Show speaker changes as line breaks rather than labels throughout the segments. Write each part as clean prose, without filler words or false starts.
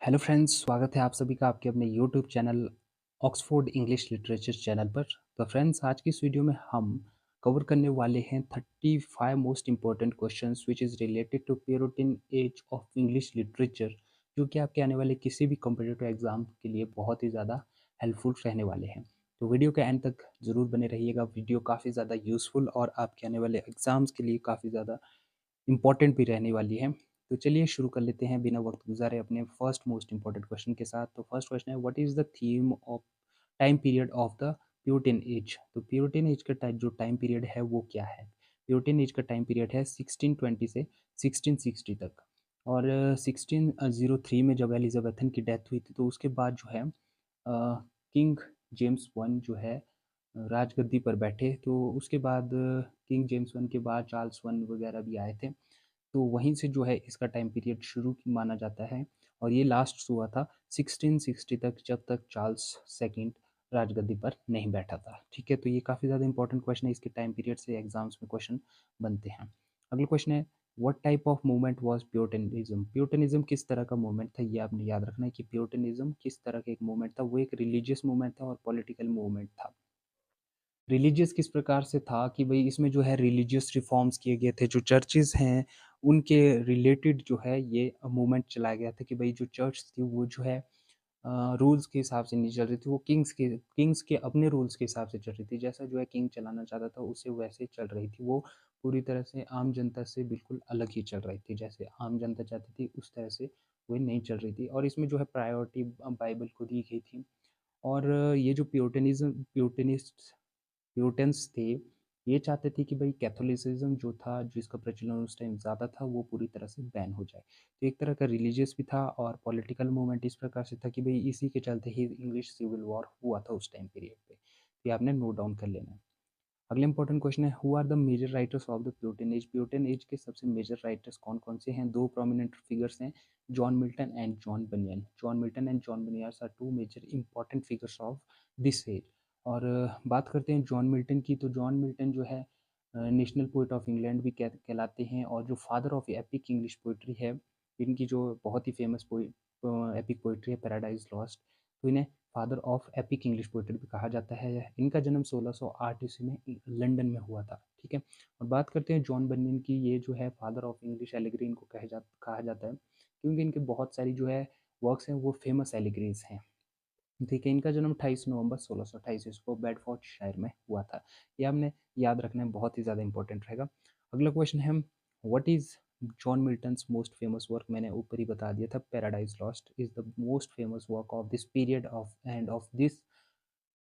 Hello friends, स्वागत है आप सभी का आपके अपने YouTube channel Oxford English literature channel पर। तो फ्रेंड्स, आज की इस वीडियो में हम कवर करने वाले हैं 35 most important questions which is related to Puritan age of English literature, जो कि आपके आने वाले किसी भी कॉम्पिटिटिव एग्जाम के लिए बहुत ही ज़्यादा हेल्पफुल रहने वाले हैं। तो वीडियो के एंड तक ज़रूर बने रहिएगा। वीडियो काफ़ी ज़्यादा यूज़फुल और आपके आने वाले एग्जाम्स के लिए काफ़ी ज़्यादा इम्पॉर्टेंट भी रहने वाली है। तो चलिए शुरू कर लेते हैं बिना वक्त गुजारे अपने फर्स्ट मोस्ट इंपॉर्टेंट क्वेश्चन के साथ। तो फर्स्ट क्वेश्चन है, what is the theme of time period of the Puritan age. तो प्यूरिटन एज का जो टाइम पीरियड है वो क्या है? प्यूरिटन एज का टाइम पीरियड है 1620 से 1660 तक। और 1603 में जब एलिजाबेथन की डेथ हुई थी तो उसके बाद जो है किंग जेम्स वन जो है राजगद्दी पर बैठे। तो उसके बाद किंग जेम्स वन के बाद चार्ल्स वन वगैरह भी आए थे। तो वहीं से जो है इसका टाइम पीरियड शुरू माना जाता है और ये लास्ट हुआ था 1660 तक, जब तक चार्ल्स सेकंड राजगद्दी पर नहीं बैठा था। ठीक है, तो ये काफ़ी ज़्यादा इंपॉर्टेंट क्वेश्चन है, इसके टाइम पीरियड से एग्जाम्स में क्वेश्चन बनते हैं। अगला क्वेश्चन है, what type of movement was puritanism. Puritanism किस तरह का मूवमेंट था, ये आपने याद रखना है कि प्यूरिटनिज्म किस तरह का एक मूवमेंट था। वो एक रिलीजियस मूवमेंट था और पॉलिटिकल मूवमेंट था। रिलीजियस किस प्रकार से था कि भई इसमें जो है रिलीजियस रिफॉर्म्स किए गए थे, जो चर्चेज़ हैं उनके रिलेटेड जो है ये मूवमेंट चलाया गया था कि भई जो चर्च थी वो जो है रूल्स के हिसाब से नहीं चल रही थी, वो किंग्स के अपने रूल्स के हिसाब से चल रही थी। जैसा जो है किंग चलाना चाहता था उसे वैसे ही चल रही थी। वो पूरी तरह से आम जनता से बिल्कुल अलग ही चल रही थी। जैसे आम जनता चाहती थी उस तरह से वो नहीं चल रही थी और इसमें जो है प्रायोरिटी बाइबल को दी गई थी। और ये जो प्यूरिटन्स थे, ये चाहते थे कि भाई कैथोलिसिज्म जो था, जिसका प्रचलन उस टाइम ज़्यादा था, वो पूरी तरह से बैन हो जाए। तो एक तरह का रिलीजियस भी था और पॉलिटिकल मूवमेंट इस प्रकार से था कि भाई इसी के चलते ही इंग्लिश सिविल वॉर हुआ था उस टाइम पीरियड पे। तो ये आपने नोट डाउन कर लेना है। अगला इंपॉर्टेंट क्वेश्चन है, who are the major writers of the Puritan age. Puritan age के सबसे मेजर राइटर्स कौन कौन से हैं? दो प्रोमिनेंट फिगर्स हैं, John Milton and John Bunyan. John Milton and John Bunyan are two major important figures of this age. और बात करते हैं जॉन मिल्टन की, तो जॉन मिल्टन जो है नेशनल पोइट ऑफ इंग्लैंड भी कहलाते हैं और जो father of epic English poetry है, इनकी जो बहुत ही फेमस एपिक पोइट्री है पैराडाइज लॉस्ट, तो इन्हें father of epic English poetry भी कहा जाता है। इनका जन्म 1608 ईस्वी में लंदन में हुआ था। ठीक है, और बात करते हैं जॉन बनियन की, ये जो है फादर ऑफ इंग्लिश एलिग्री इनको कहा जाता है, क्योंकि इनके बहुत सारी जो है वर्क्स हैं वो फेमस एलिग्रीज हैं। ठीक है, इनका जन्म 28 नवंबर 1628 ईस्वी को बेडफोर्ड शायर में हुआ था। ये आपने याद रखना है, बहुत ही ज़्यादा इंपॉर्टेंट रहेगा। अगला क्वेश्चन है, what is John Milton's most famous work. मैंने ऊपर ही बता दिया था, paradise lost is the most famous work of this period of end of this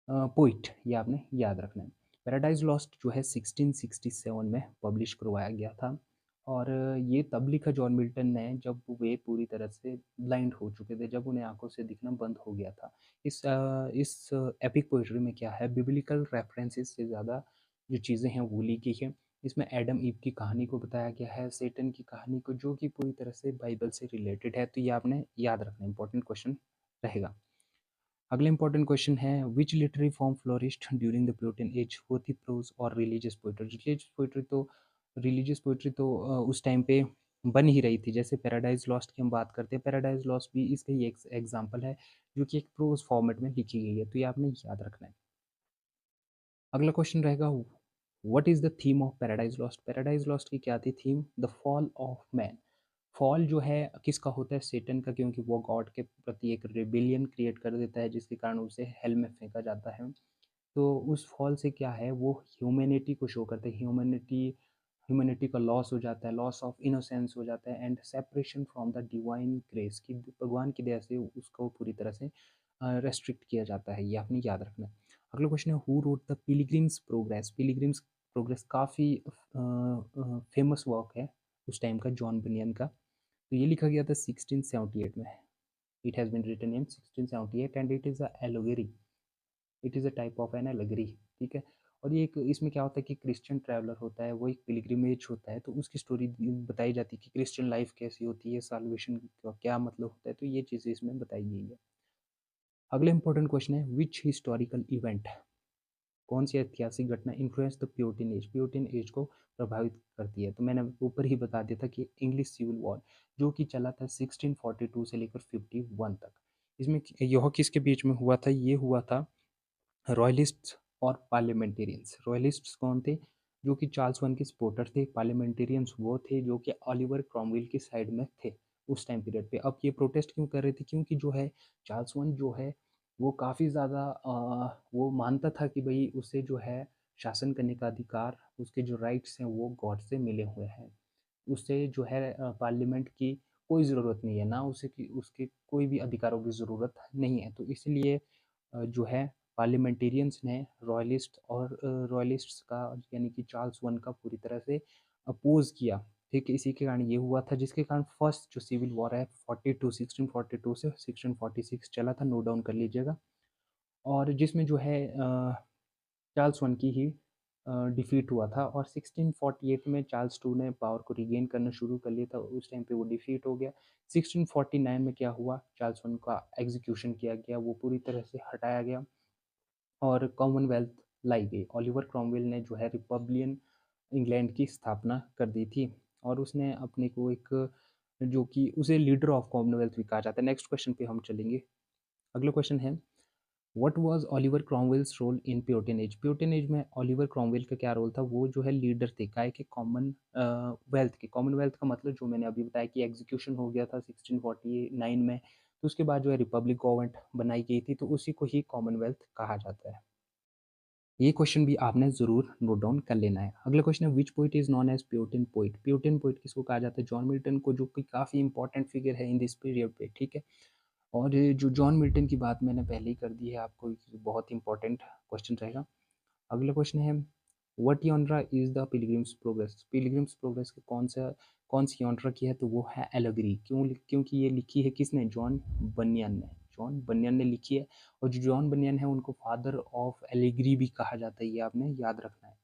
poet. ये आपने याद रखना है। पैराडाइज लॉस्ट जो है 1667 में पब्लिश करवाया गया था और ये तब लिखा जॉन मिल्टन ने जब वे पूरी तरह से ब्लाइंड हो चुके थे, जब उन्हें आंखों से दिखना बंद हो गया था। इस एपिक पोइट्री में क्या है, बिब्लिकल रेफरेंसेस से ज़्यादा जो चीज़ें हैं वो ली गई हैं। इसमें एडम ईव की कहानी को बताया गया है, सेटन की कहानी को, जो कि पूरी तरह से बाइबल से रिलेटेड है। तो ये आपने याद रखना, इंपॉर्टेंट क्वेश्चन रहेगा। अगला इंपॉर्टेंट क्वेश्चन है, which literary form flourished during the Puritan age. वो थी प्रोज और रिलीजियस पोइट्री। रिलीजियस पोइट्री तो उस टाइम पे बन ही रही थी। जैसे पैराडाइज लॉस्ट की हम बात करते हैं, पैराडाइज लॉस्ट भी इसका ही एक एग्जाम्पल है जो कि एक प्रोज फॉर्मेट में लिखी गई है। तो ये आपने याद रखना है। अगला क्वेश्चन रहेगा, what is the theme of Paradise Lost. Paradise lost की क्या थी theme? The fall of man. Fall जो है किसका होता है? सेटन का, क्योंकि वो गॉड के प्रति एक रिबिलियन क्रिएट कर देता है जिसके कारण उसे हेल में फेंका जाता है। तो उस फॉल से क्या है, वो ह्यूमैनिटी को शो करते हैं। ह्यूमैनिटी का लॉस हो जाता है, लॉस ऑफ इनोसेंस हो जाता है and separation from the divine grace, की भगवान की दया से उसको पूरी तरह से रेस्ट्रिक्ट किया जाता है। ये आपने याद रखना है। अगला क्वेश्चन है, who wrote the Pilgrim's Progress. Pilgrim's progress काफ़ी फेमस वर्क है उस टाइम का, जॉन बनियन का। तो ये लिखा गया था 1678 में। It has been written in 1678 and it is a allegory. It is a type of an allegory. ठीक है, और ये एक, इसमें क्या होता है कि क्रिश्चियन ट्रैवलर होता है, वो एक पिलग्रिमेज होता है, तो उसकी स्टोरी बताई जाती है कि क्रिश्चियन लाइफ कैसी होती है, साल्वेशन का क्या मतलब होता है। तो ये चीज़ें इसमें बताई गई है। अगला इंपॉर्टेंट क्वेश्चन है, विच हिस्टोरिकल इवेंट कौन सी ऐतिहासिक घटना इन्फ्लुएंस द प्यूटिन एज को प्रभावित करती है? तो मैंने ऊपर ही बता दिया था कि इंग्लिश सिविल वॉर जो कि चला था 1642 से लेकर 51 तक। इसमें यह किसके बीच में हुआ था? ये हुआ था रॉयलिस्ट्स और पार्लियामेंटेरियंस। रॉयलिस्ट्स कौन थे? जो कि चार्ल्स वन के सपोर्टर थे। पार्लियामेंटेरियंस वो थे जो कि ऑलिवर क्रॉमवेल की साइड में थे उस टाइम पीरियड पे। अब ये प्रोटेस्ट क्यों कर रहे थे? क्योंकि जो है चार्ल्स वन जो है वो काफ़ी ज़्यादा वो मानता था कि भाई उसे जो है शासन करने का अधिकार, उसके जो राइट्स हैं वो गॉड से मिले हुए हैं। उसे जो है पार्लियामेंट की कोई ज़रूरत नहीं है, ना उसे कि उसके कोई भी अधिकारों की ज़रूरत नहीं है। तो इसलिए जो है पार्लियामेंटेरियंस ने रॉयलिस्ट्स का यानी कि चार्ल्स वन का पूरी तरह से अपोज किया। ठीक है, इसी के कारण ये हुआ था, जिसके कारण फर्स्ट जो सिविल वॉर है 1642 से 1646 चला था, नोट डाउन कर लीजिएगा। और जिसमें जो है चार्ल्स वन की ही डिफीट हुआ था। और 1648 में चार्ल्स टू ने पावर को रिगेन करना शुरू कर लिया था, उस टाइम पे वो डिफीट हो गया। 1649 में क्या हुआ? चार्ल्स वन का एग्जीक्यूशन किया गया, वो पूरी तरह से हटाया गया और कॉमनवेल्थ लाई गई। ओलिवर क्रॉमवेल ने जो है रिपब्लियन इंग्लैंड की स्थापना कर दी थी और उसने अपने को एक जो कि उसे लीडर ऑफ कॉमनवेल्थ भी कहा जाता है। नेक्स्ट क्वेश्चन पे हम चलेंगे। अगला क्वेश्चन है what was Oliver Cromwell's role in Puritan age? Puritan age में ओलिवर क्रॉमवेल का क्या रोल था? वो जो है लीडर थे काय के कॉमन वेल्थ के। कॉमनवेल्थ का मतलब जो मैंने अभी बताया कि एग्जीक्यूशन हो गया था 1649 में, तो उसके बाद जो है रिपब्लिक गवर्नमेंट बनाई गई थी, तो उसी को ही कॉमनवेल्थ कहा जाता है। ये क्वेश्चन भी आपने जरूर नोट डाउन कर लेना है। अगला क्वेश्चन है which poet is known as Puritan poet? Puritan poet किसको कहा जाता है? जॉन मिल्टन को, जो कि काफ़ी इंपॉर्टेंट फिगर है इन दिस पीरियड पे। ठीक है, और ये जो जॉन मिल्टन की बात मैंने पहले ही कर दी है आपको, ये बहुत इंपॉर्टेंट क्वेश्चन रहेगा। अगला क्वेश्चन है व्हाट यॉन्ड्रा is the Pilgrim's Progress? Pilgrim's Progress के कौन सी यॉन्ड्रा की है? तो वो है एलेगरी। क्योंकि ये लिखी है किसने? जॉन बनियन ने। जॉन बनियन ने लिखी है। और जो जॉन बनियन है उनको फादर ऑफ एलेगरी भी कहा जाता है, ये आपने याद रखना है।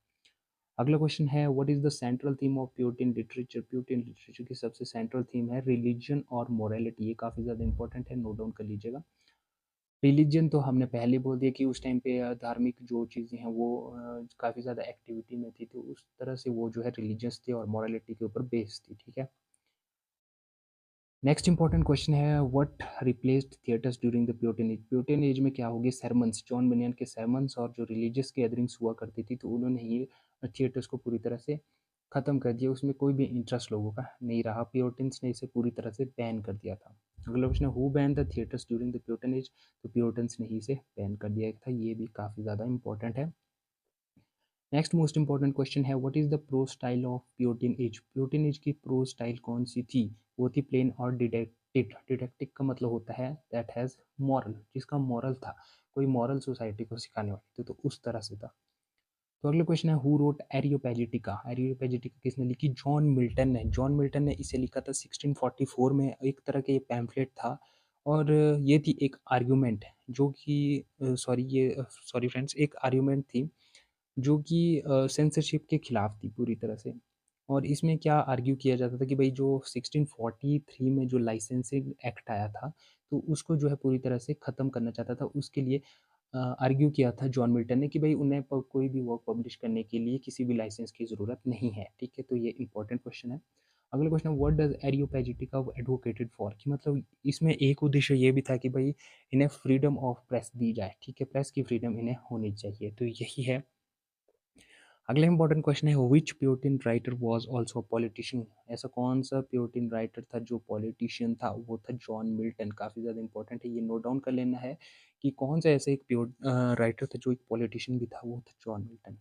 अगला क्वेश्चन है what is the central theme of Putin literature? Putin literature की सबसे सेंट्रल थीम है रिलीजन और मोरालिटी। ये काफ़ी ज़्यादा इंपॉर्टेंट है, नोट डाउन कर लीजिएगा। रिलीजन तो हमने पहले बोल दिया कि उस टाइम पे धार्मिक जो चीज़ें हैं वो काफ़ी ज़्यादा एक्टिविटी में थी, तो उस तरह से वो जो है रिलीजियस थे और मोरालिटी के ऊपर बेस्ड थी। ठीक है, नेक्स्ट इंपॉर्टेंट क्वेश्चन है what replaced theatres during the Puritan age? Puritan age में क्या होगी? सरमन्स। जॉन बनियन के सरमन्स और जो रिलीजियस गैदरिंग्स हुआ करती थी, तो उन्होंने ये थिएटर्स को पूरी तरह से ख़त्म कर दिया। उसमें कोई भी इंटरेस्ट लोगों का नहीं रहा। प्यूटन्स ने इसे पूरी तरह से बैन कर दिया था। अगला क्वेश्चन है who ban the theatres during the Puritan age? तो प्यूटन्स ने ही इसे बैन कर दिया था। ये भी काफ़ी ज़्यादा इंपॉर्टेंट है। नेक्स्ट मोस्ट इंपॉर्टेंट क्वेश्चन है what is the prose style of Puritan age? Puritan age की प्रो स्टाइल कौन सी थी? वो थी प्लेन और डिडेक्टिक। डिडेक्टिक का मतलब होता है दैट हैज़ मॉरल, जिसका मॉरल था, कोई मॉरल सोसाइटी को सिखाने वाली थी, तो उस तरह से था। तो अगला क्वेश्चन है हु रोट एरियोपेजिटिका? एरियोपेजिटिका किसने लिखी? जॉन मिल्टन ने। जॉन मिल्टन ने इसे लिखा था 1644 में। एक तरह का ये पैम्फलेट था और ये थी एक आर्ग्यूमेंट जो कि सॉरी फ्रेंड्स, एक आर्ग्यूमेंट थी जो कि सेंसरशिप के खिलाफ थी पूरी तरह से। और इसमें क्या आर्ग्यू किया जाता था कि भाई जो 1643 में जो लाइसेंसिंग एक्ट आया था, तो उसको जो है पूरी तरह से ख़त्म करना चाहता था। उसके लिए आर्ग्यू किया था जॉन मिल्टन ने कि भाई उन्हें कोई भी वर्क पब्लिश करने के लिए किसी भी लाइसेंस की ज़रूरत नहीं है। ठीक है, तो ये इंपॉर्टेंट क्वेश्चन है। अगला क्वेश्चन है व्हाट डज एरियोपेजिटिका एडवोकेटेड फॉर? कि मतलब इसमें एक उद्देश्य ये भी था कि भाई इन्हें फ्रीडम ऑफ प्रेस दी जाए। ठीक है, प्रेस की फ्रीडम इन्हें होनी चाहिए, तो यही है। अगला इंपॉर्टेंट क्वेश्चन है which Puritan writer was also politician? ऐसा कौन सा प्यूटिन राइटर था जो पॉलिटिशियन था? वो था जॉन मिल्टन। काफ़ी ज़्यादा इंपॉर्टेंट है, ये नोट डाउन कर लेना है कि कौन सा ऐसा एक राइटर था जो एक पॉलिटिशियन भी था, वो था जॉन मिल्टन।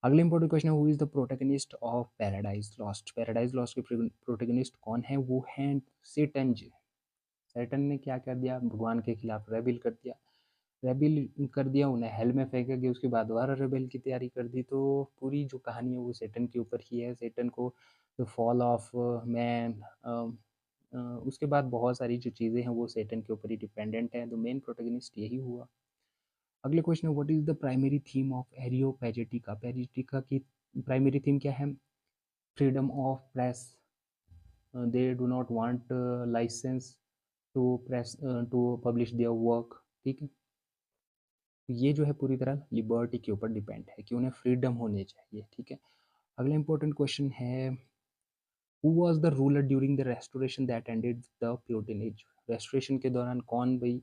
अगला इंपॉर्टेंट क्वेश्चन है who is the protagonist of Paradise Lost? Paradise lost के प्रोटैगनिस्ट कौन है? वो हैं सेटन जी। सैटन ने क्या कर दिया? भगवान के खिलाफ रेबिल कर दिया। रेबिल कर दिया, उन्हें हेल में फेंका गया, उसके बाद दोबारा रेबेल की तैयारी कर दी। तो पूरी जो कहानी है वो सेटन के ऊपर ही है। सेटन को द फॉल ऑफ मैन, उसके बाद बहुत सारी जो चीज़ें हैं वो सेटन के ऊपर ही डिपेंडेंट है। तो मेन प्रोटैगनिस्ट यही हुआ। अगले क्वेश्चन है what is the primary theme of Areopagitica? पेजिटिका की प्राइमरी थीम क्या है? Freedom of press. They do not want licence to press to publish their work. ठीक है, ये जो है पूरी तरह लिबर्टी के ऊपर डिपेंड है कि उन्हें फ्रीडम होनी चाहिए, ठीक है। अगला इंपॉर्टेंट क्वेश्चन है, who was the ruler during the restoration that ended the Puritan age. Restoration के दौरान कौन भाई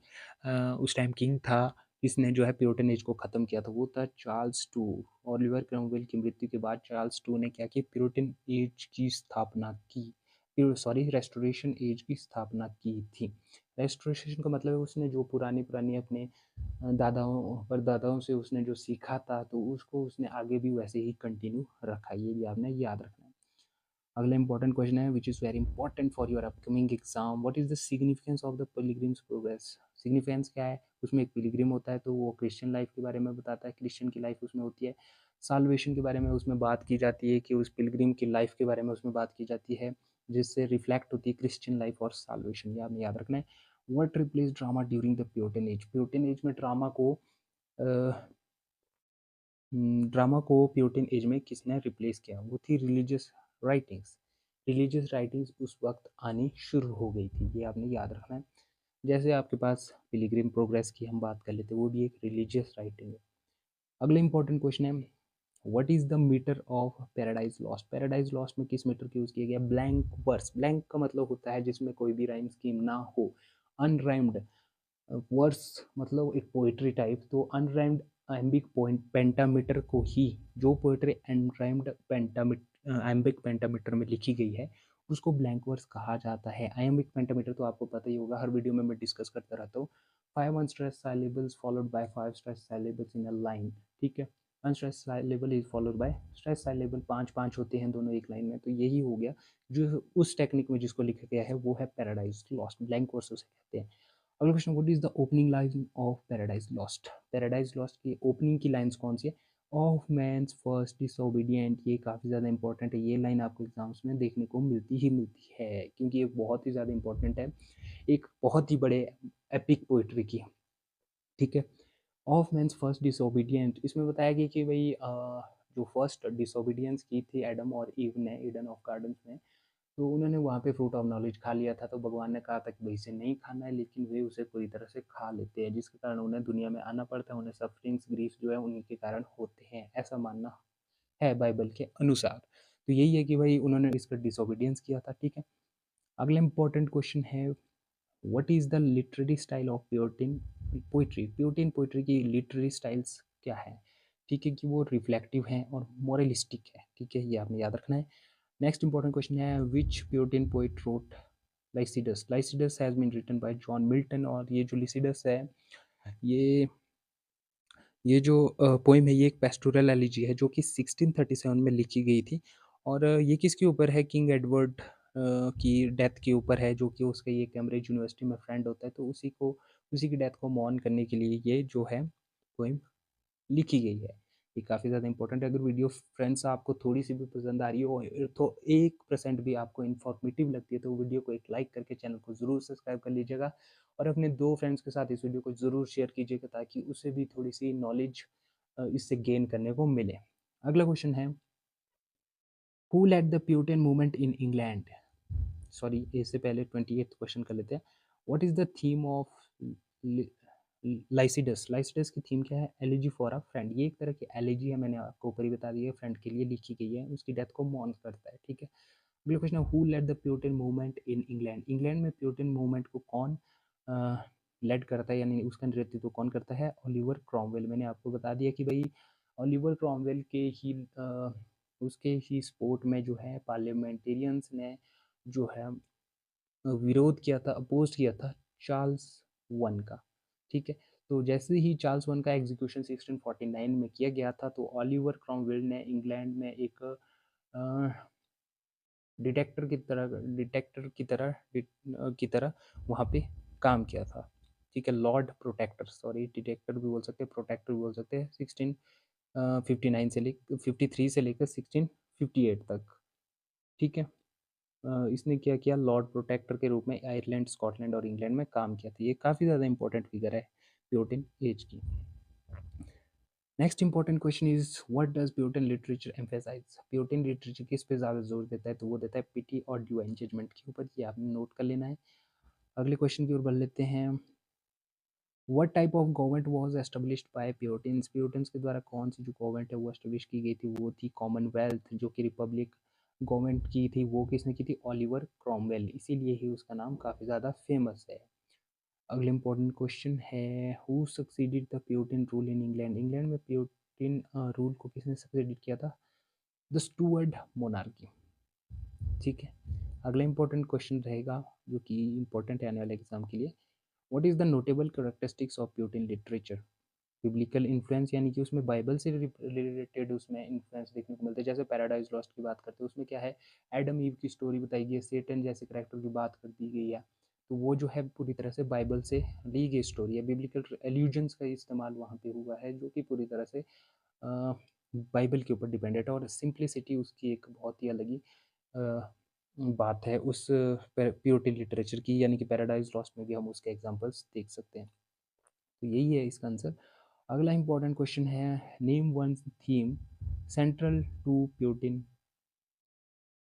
उस टाइम किंग था जिसने जो है प्यूरिटन एज को ख़त्म किया था? वो था चार्ल्स टू। ओलिवर क्रomwell की मृत्यु के बाद चार्ल्स टू ने क्या किया, प्यूरिटन एज की स्थापना की, सॉरी रेस्टोरेशन एज की स्थापना की थी। रेस्टोरेशन का मतलब है उसने जो पुरानी पुरानी अपने दादाओं परदादाओं से उसने जो सीखा था तो उसको उसने आगे भी वैसे ही कंटिन्यू रखा, ये भी आपने याद रखना है। अगला इंपॉर्टेंट क्वेश्चन है which is very important for your upcoming exam, what is the significance of the Pilgrim's progress. Significance क्या है, उसमें एक पिलग्रिम होता है तो वो क्रिश्चियन लाइफ के बारे में बताता है, क्रिश्चियन की लाइफ उसमें होती है। साल्वेशन के बारे में उसमें बात की जाती है कि उस पिलग्रिम की लाइफ के बारे में उसमें बात की जाती है जिससे रिफ्लेक्ट होती है क्रिश्चियन लाइफ और साल्वेशन, ये आपने याद रखना है। What replace drama during the Puritan age. Puritan age में ड्रामा को प्यूरिटन एज में किसने रिप्लेस किया, वो थी रिलीजियस राइटिंग्स। रिलीजियस राइटिंग्स उस वक्त आनी शुरू हो गई थी, ये आपने याद रखना है। जैसे आपके पास पिलग्रिम प्रोग्रेस की हम बात कर लेते हैं, वो भी एक रिलीजियस राइटिंग है। अगला इंपॉर्टेंट क्वेश्चन है, what is the metre of Paradise Lost. Paradise Lost में किस मीटर का यूज किया गया, ब्लैंक वर्स। ब्लैंक का मतलब होता है जिसमें कोई भी राइम स्कीम ना हो। अनराइम्ड वर्स मतलब एक पोइट्री टाइप, तो अनराइम्ड एम्बिक पॉइंट पेंटामीटर को ही, जो पोइट्री अनराइम्ड पेंटामीटर एम्बिक पेंटामीटर में लिखी गई है उसको ब्लैंक वर्स कहा जाता है। आयम्बिक पेंटामीटर तो आपको पता ही होगा, हर वीडियो में मैं डिस्कस करता रहता हूँ। 5 unstressed syllables followed by 5 stressed syllables in a line, ठीक है। Unstress syllable is followed by stress syllable, 5 5 होते हैं दोनों एक लाइन में, तो यही हो गया जो उस टेक्निक में जिसको लिखा गया है वो है पैराडाइज लॉस्ट, ब्लैंक वर्स उसे कहते हैं। अगला question, what is the opening line of Paradise Lost. Paradise lost की ओपनिंग की लाइंस कौन सी है, ऑफ मैंस फर्स्ट डिसोबीडिएंट। ये काफ़ी ज़्यादा इंपॉर्टेंट है, ये लाइन आपको एग्जाम्स में देखने को मिलती ही मिलती है क्योंकि ये बहुत ही ज़्यादा इंपॉर्टेंट है, एक बहुत ही बड़े एपिक पोइट्री की, ठीक है। ऑफ मैंस फर्स्ट डिसोबीडिएंट, इसमें बताया गया कि भाई जो फर्स्ट डिसोबीडियंस की थी एडम और ईव ने ईडन ऑफ गार्डन्स में, तो उन्होंने वहाँ पे फ्रूट ऑफ नॉलेज खा लिया था, तो भगवान ने कहा था कि भाई इसे नहीं खाना है, लेकिन वे उसे पूरी तरह से खा लेते हैं जिसके कारण उन्हें दुनिया में आना पड़ता है, उन्हें सफरिंग्स ग्रीफ जो है उन्हीं के कारण होते हैं, ऐसा मानना है बाइबल के अनुसार। तो यही है कि भाई उन्होंने इसका डिसोबीडियंस किया था, ठीक है। अगला इंपॉर्टेंट क्वेश्चन है, what is the literary style of Puritan poetry. Puritan poetry की लिटरेरी स्टाइल्स क्या है, ठीक है, कि वो रिफ्लेक्टिव है और मोरलिस्टिक है, ठीक है, ये आपने याद रखना है। नेक्स्ट इंपॉर्टेंट क्वेश्चन है, which Puritan poet wrote Lycidas. Lycidas has been written by John Milton, और ये जो लिसिडस है ये ये जो पोइम है ये एक पेस्टोरल एलिजी है जो कि 1637 में लिखी गई थी, और ये किसके ऊपर है, किंग एडवर्ड की डेथ के ऊपर है, जो कि उसका ये कैम्ब्रिज यूनिवर्सिटी में फ्रेंड होता है, तो उसी की डेथ को मॉर्न करने के लिए ये जो है पोइम लिखी गई है। ये काफ़ी ज़्यादा इंपॉर्टेंट है। अगर वीडियो फ्रेंड्स आपको थोड़ी-सी भी पसंद आ रही हो तो 1% भी आपको इन्फॉर्मेटिव लगती है तो वीडियो को एक लाइक करके चैनल को ज़रूर सब्सक्राइब कर लीजिएगा, और अपने 2 फ्रेंड्स के साथ इस वीडियो को ज़रूर शेयर कीजिएगा ताकि उसे भी थोड़ी-सी नॉलेज इससे गेन करने को मिले। अगला क्वेश्चन है, who led the Puritan movement in England. Sorry, इससे पहले 28th क्वेश्चन कर लेते हैं। What is the theme of Lycidas. Lycidas की थीम क्या है, एलिजी फॉर अ फ्रेंड। ये एक तरह की एलिजी है, मैंने आपको ऊपर ही बता दिया, फ्रेंड के लिए लिखी गई है, उसकी डेथ को मॉर्न करता है, ठीक है। अगला क्वेश्चन है, who led the Puritan movement in England. England में प्यूरिटन मूवमेंट को कौन लेड करता है, यानी उसका नेतृत्व कौन करता है, ओलिवर क्रॉमवेल। मैंने आपको बता दिया कि भाई ओलिवर क्रॉमवेल के ही उसके ही सपोर्ट में जो है पार्लियामेंटेरियंस ने जो है विरोध किया था, अपोज किया था चार्ल्स वन का, ठीक है। तो जैसे ही चार्ल्स वन का एग्जीक्यूशन 1649 में किया गया था तो ओलिवर क्रॉमवेल ने इंग्लैंड में एक डिटेक्टर की तरह वहाँ पे काम किया था, ठीक है। लॉर्ड प्रोटेक्टर, सॉरी डिटेक्टर भी बोल सकते हैं, प्रोटेक्टर भी बोल सकते हैं, 1659 से लेकर 53 से लेकर 1658 तक, ठीक है। इसने क्या किया, लॉर्ड प्रोटेक्टर के रूप में आयरलैंड, स्कॉटलैंड और इंग्लैंड में काम किया था। ये काफ़ी ज़्यादा इंपॉर्टेंट फिगर है प्यूरिटन एज की। Next important question is, what does Puritan literature emphasise. Puritan literature किस पे ज़्यादा जोर देता है, तो वो देता है पिटी और डिवाइन जजमेंट के ऊपर, ये आपने नोट कर लेना है। अगले क्वेश्चन की ओर बढ़ लेते हैं, what type of government was established by Puritans, Puritans के द्वारा कौन सी जो गवर्नमेंट है वो एस्टेब्लिश की गई थी, वो थी कॉमनवेल्थ, जो कि रिपब्लिक गवर्नमेंट की थी, वो किसने की थी, ओलिवर क्रॉमवेल, इसीलिए ही उसका नाम काफ़ी ज़्यादा फेमस है। अगले इंपॉर्टेंट क्वेश्चन है, who succeeded the Puritan rule in England, England में प्यूरिटन रूल को किसने सक्सीडेड किया था, द स्टुअर्ट मोनार्की। ठीक है, अगला इंपॉर्टेंट क्वेश्चन रहेगा जो कि इंपॉर्टेंट है आने वाले एग्जाम के लिए, what is the notable characteristics of Puritan literature, biblical influence यानी कि उसमें बाइबल से रिलेटेड उसमें इन्फ्लुएंस देखने को मिलता है, जैसे पैराडाइज लॉस्ट की बात करते हैं उसमें क्या है, एडम ईव की स्टोरी बताई गई है, सेटन जैसे करेक्टर की बात कर दी गई है, तो वो जो है पूरी तरह से बाइबल से ली गई स्टोरी है, बिब्लिकल एल्यूजन्स का इस्तेमाल वहाँ पे हुआ है जो कि पूरी तरह से बाइबल के ऊपर डिपेंडेड है, और सिंप्लिसिटी उसकी एक बहुत ही अलग ही बात है उस प्योरिटी लिटरेचर की, यानी कि पैराडाइज लॉस्ट में भी हम उसके एग्जांपल्स देख सकते हैं। तो यही है इसका आंसर। अगला इंपॉर्टेंट क्वेश्चन है, name one theme central to Puritan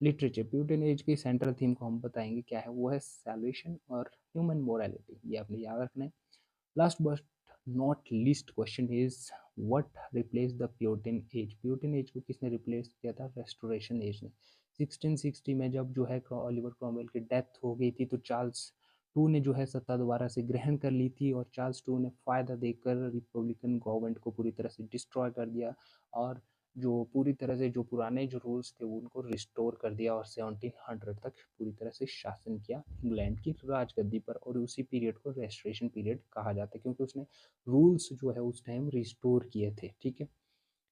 literature, Puritan age की सेंट्रल थीम को हम बताएंगे क्या है, वो है सैल्वेशन और ह्यूमन मोरालिटी, ये आपने याद रखना है। Last but not least question is, what replace the Puritan age, Puritan age को किसने रिप्लेस किया था, रेस्टोरेशन एज ने। 1660 में जब जो है ओलिवर क्रॉमवेल की डेथ हो गई थी, तो चार्ल्स टू ने जो है सत्ता दोबारा से ग्रहण कर ली थी, और चार्ल्स टू ने फ़ायदा देकर रिपब्लिकन गवर्नमेंट को पूरी तरह से डिस्ट्रॉय कर दिया, और जो पूरी तरह से जो पुराने जो रूल्स थे वो उनको रिस्टोर कर दिया, और 1700 तक पूरी तरह से शासन किया इंग्लैंड की राजगद्दी पर, और उसी पीरियड को रेस्टोरेशन पीरियड कहा जाता है, क्योंकि उसने रूल्स जो है उस टाइम रिस्टोर किए थे। ठीक है,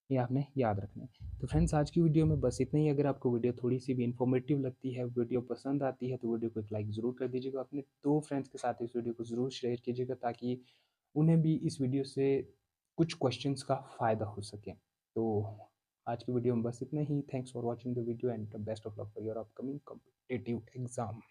ये आपने याद रखना है। तो फ्रेंड्स, आज की वीडियो में बस इतना ही। अगर आपको वीडियो थोड़ी सी भी इन्फॉर्मेटिव लगती है, वीडियो पसंद आती है, तो वीडियो को एक लाइक ज़रूर कर दीजिएगा, अपने दो फ्रेंड्स के साथ इस वीडियो को ज़रूर शेयर कीजिएगा, ताकि उन्हें भी इस वीडियो से कुछ क्वेश्चंस का फ़ायदा हो सके। तो आज की वीडियो में बस इतना ही। Thanks for watching the video and best of luck for your upcoming competitive exam.